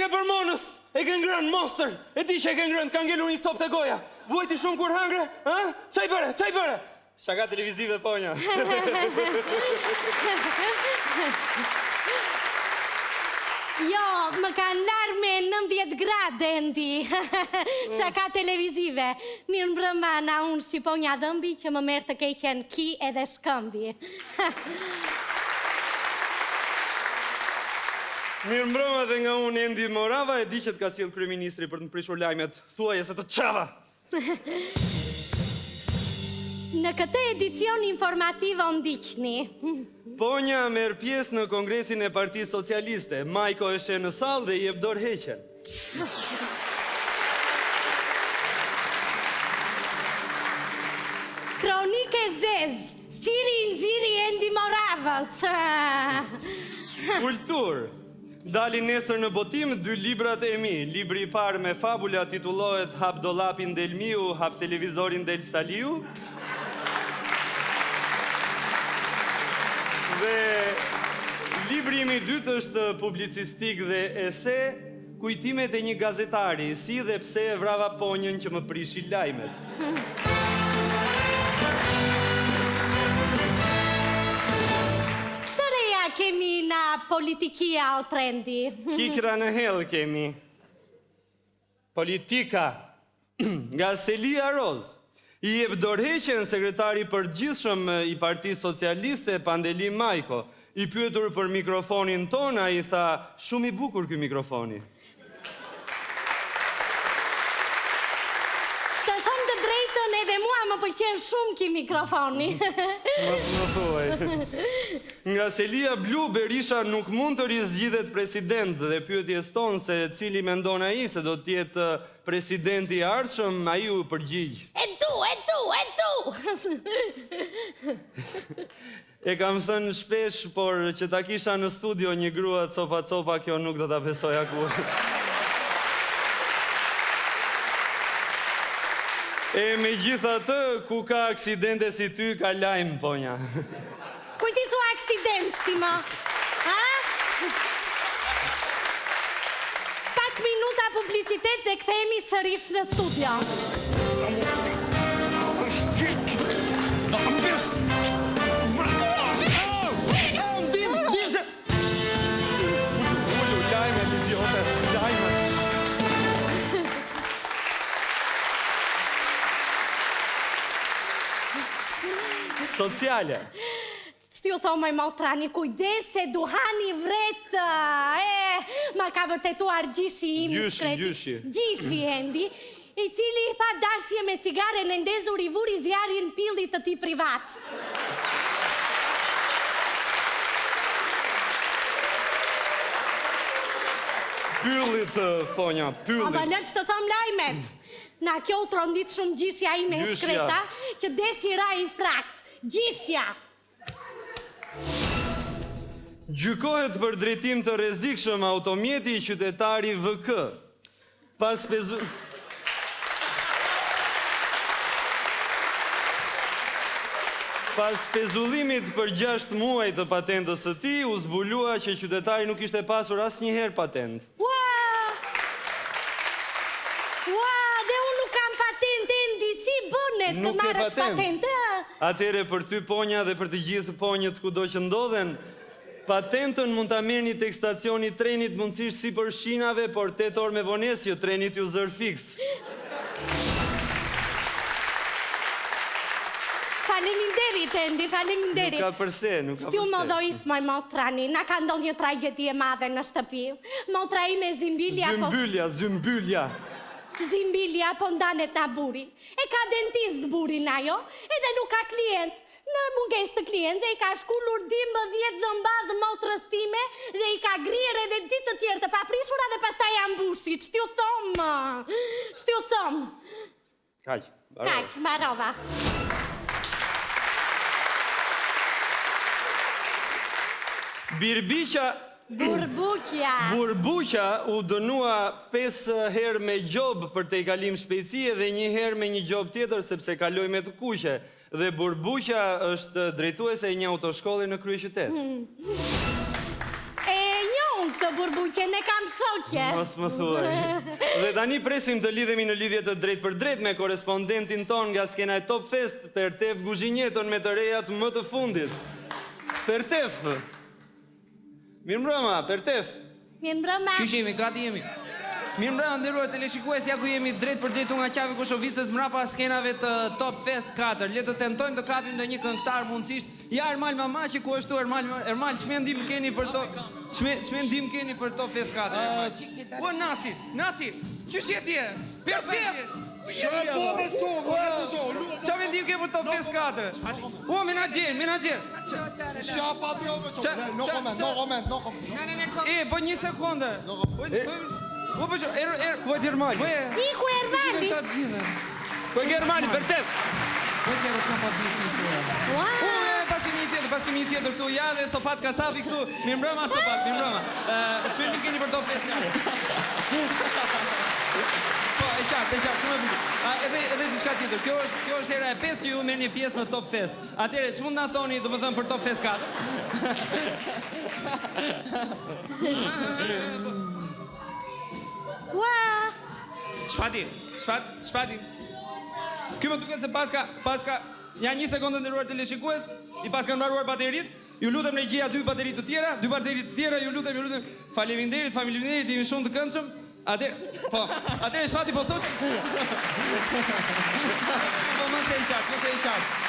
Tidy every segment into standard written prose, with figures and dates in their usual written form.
ke për monës, e ke ngrënë monster, e di që e ke ngrënë, ka ngelur një copë të goja. Vojti shumë kur hangre, ha? Qaj bëre? Shaka televizive, ponja. Jo, më kanë larë me 90 gradë, Endi. Shaka televizive. Mirë mbrëma na unë si ponja dhëmbi që më merë të keqen ki edhe shkëmbi. Mirë mbrëma dhe nga unë Endi Morava, e di që të ka sjellë kryeministri për të më prishur lajmet. Thuaj e se të qava! Në këtë edicion informativ o ndiqni. Ponja merë pjesë në kongresin e Partisë Socialiste. Majko është në sallë dhe i jep dorë heqen. Kronike zez, siri nxiri Endi Moravës. Kultur. Dalin nesër në botim 2 librat e mi. Libri I parë me fabula titullohet Hap dollapin del miu, hap televizorin del saliu. Dhe libri im I dytë është publicistik dhe ese, kujtimet e një gazetari, si dhe pse e vrava ponjën që më prishi lajmet. Stëreja kemi na politikia o trendi. Kikra në hell kemi. Politika. Nga Selia Roz. I jep dorëheqjen sekretari përgjithshëm I Partisë Socialiste, Pandeli Majko. I pyetur për mikrofonin ton, ai tha, shumë I bukur ky mikrofoni. Të thëmë të drejtën edhe mua më pëlqen shumë ky mikrofoni. Mos më thuaj. Nga Selia Blu, Berisha nuk mund të rizgjidhet president dhe pyetjes tonë se cili mendon ai se do të jetë presidenti I ardhshëm, ai u përgjigj. E du! E kam thënë shpesh, por që ta kisha në studio një grua copa, kjo nuk do ta besoja kur. E me gjithatë, ku ka aksidente si ty, ka lajm, ponja. Kujti thua aksident, ti më? Ha? Pak minuta publicitet dhe kthehemi sërish në studio. Sociale. Ti u thomaj Maltrani, kujdes se duhani vret. Ma ka vërtetuar gjishi im. Gjishi, Endi, I cili pa dashje me cigare në ndezur I vuri zjarin pillit të ti privat. Pyllit, ponja, pyllit. Ama në që të thom lajmet. Na kjo u trondit shumë gjishja I me shkreta, që deshira I frakt. Gjishja. Gjykohet për drejtim të rrezikshëm automjeti I qytetari VK. Pas pezullimit për 6 muaj të patentës së tij, u zbulua që qytetari nuk ishte pasur asnjëherë patent. Dhe unë nuk kam patent, Endi, si bënet të marrës patent? Atere për ty, ponja, dhe për të gjithë ponjët kudo që ndodhen, patentën mund ta merrni tek stacioni I trenit mundësisht si për shinave, por 8 orë me vonesë, jo trenit ju zër fiks. Faleminderit, Endi, faleminderit. Nuk ka përse. Shtiu më dojis, moj Maltrani, na ka ndodhur një tragjedie e madhe në shtëpi. Motra ime Zymbilja. Zimbilja po ndanet na buri. E ka dentist burin ajo, edhe nuk ka klient. Në munges të klient dhe I ka shkullur 12 dhëmbadh motrës time dhe I ka grier edhe ditë të tjerë të paprishura dhe pastaj ja mbushi. Shtiu thom. Kaq, mbarova. Burbuqja u dënua 5 herë me gjobë për te I kalim shpejtësie dhe 1 herë me një gjobë tjetër sepse kaloi me të kuqe. Dhe Burbuqja është drejtuese e një autoshkolli në kryeqytet. E njohun këtë burbuqe, ne kam shokje. Mos më thuaj. Dhe tani presim të lidhemi në lidhje të drejt për drejt me korespondentin ton nga skena e Top Fest, Pertef Guzhinjeton me të rejat më të fundit. Pertef. Mirëmbrëma, Pertef. Mirëmbrëma. Qysh jemi, gati jemi. Mirëmbrëma, nderuar teleshikues, ja ku jemi drejt për drejt nga qave Kushovicës mrapa skenave të Top Fest 4. Le të tentojmë të kapim ndonjë këngëtar mundësisht. Ja Ermal Mamaçi ku është Ermal, ç'mendim keni për to? Ç'mendim keni për Top Fest 4? O Nasi, qysh je ti? Pertef. Qa mendim ke për Top Fest 4? O, menaxher. No comment. Po një sekondë. Po po, Ku e Ermali? Iku Ermali. Ku e Ermali, Pertef? Pas kemi një tjetër këtu, ja dhe Sopat Kasapi këtu. Mirëmbrëma Sopat, mirëmbrëma. Ç'mendim keni për Top Fest? Po, e qartë, shumë e bukur. Edhe diçka tjetër. Kjo është hera e 5 që ju merrni pjesë në Top Fest. Atëherë, ç'mund na thoni, domethënë për Top Fest 4? Ua! Shpati. Ky më duket se paska ja një sekondë nderuar teleshikues, i paska mbaruar bateritë. Ju lutem në gjëja dy bateri të tjera, ju lutem. Faleminderit, jemi shumë të këndshëm. Atëherë Shpati po thosh. Po mos e qartë.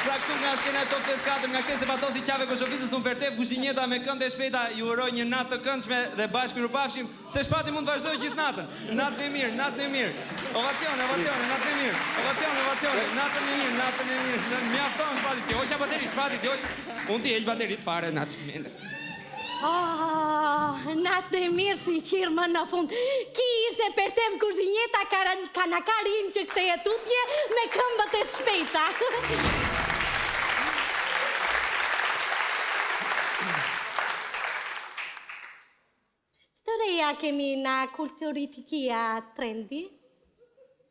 Pra këtu nga skena e Top Fest 4, nga këtë sepatosi qave Kushovicës, unë Pertef Guzhinjeta me këngë e shpejta ju uroj një natë të këndshme dhe bashkë ju pafshim se Shpati mund të vazhdojë gjithë natën. Natën e mirë. Ovacione, natën e mirë. Natën e mirë. Mjafton Shpati, ti hoqa bateri, Shpati, ti hoq. Unë ti heq baterit fare natë. Natë e mirë si qirë më në fund. Ki ishte Pertef Guzhinjeta kanakarin që këtë jetutje me këmbët e shpejta. Ç'të reja kemi nga kulturitikia trendi?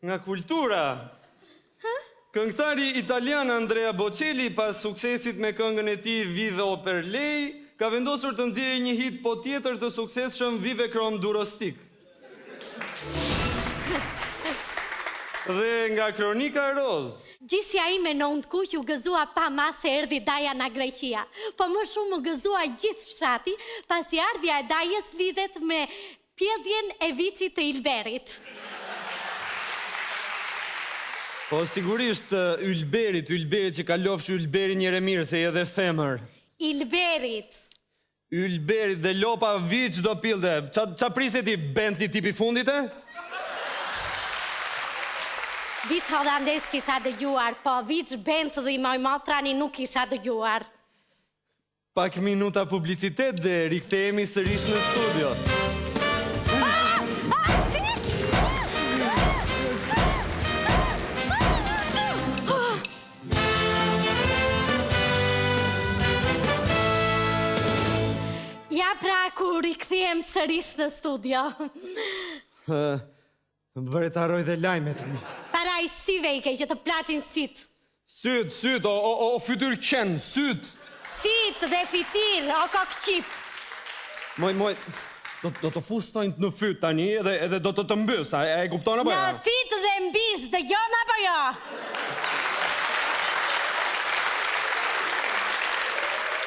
Nga kultura. Këngëtari italian Andrea Bocelli, pas suksesit me këngën e tij Vivo per lei, ka vendosur të nxjerrë një hit po tjetër të suksesshëm, Vive Crom Durostik. Dhe nga Kronika Roz. Gjishja ime në undkuq u gëzua pa mas se erdhi Daja nga Greqia, po më shumë u gëzua gjithë fshati, pasi ardhja e Dajës lidhet me pjedhjen e viçit të Ilberit. Po sigurisht Ylberit që ka lofsh Ylberin Jeremir se edhe femër. Ilberit dhe lopa viç do pilde. Qa priset i Bentley tipi fundit e? Viç Hollandes kisha dëgjuar, po viç Bentley moj motrani nuk kisha dëgjuar. Pak minuta publicitet dhe rikthehemi sërish në studio. Ja pra ku rikthem sërish në studio. Bëretaroj dhe lajmet. Parajsive i ke që të plaçin syt. Syt, o fytyr qenë, syt. Syt dhe fitir, o kokqip. Moj, do të fustojnë në fyt tani edhe do të mbys, e kupton apo jo? Në fyt dhe mbis, dëgjon apo jo?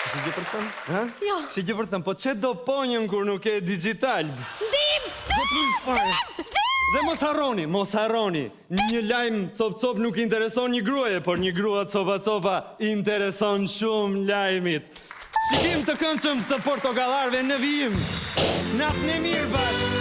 Që gjë për thëmë? Jo. Që gjë për thëmë, po që do ponjën kur nuk e digital? Dim! Dhe mos harroni, një lajm cop nuk intereson një gruaje, por një grua copa intereson shumë lajmit. Shikim të këndshëm të portokallarëve në vijim. Natën e mirë bashkë.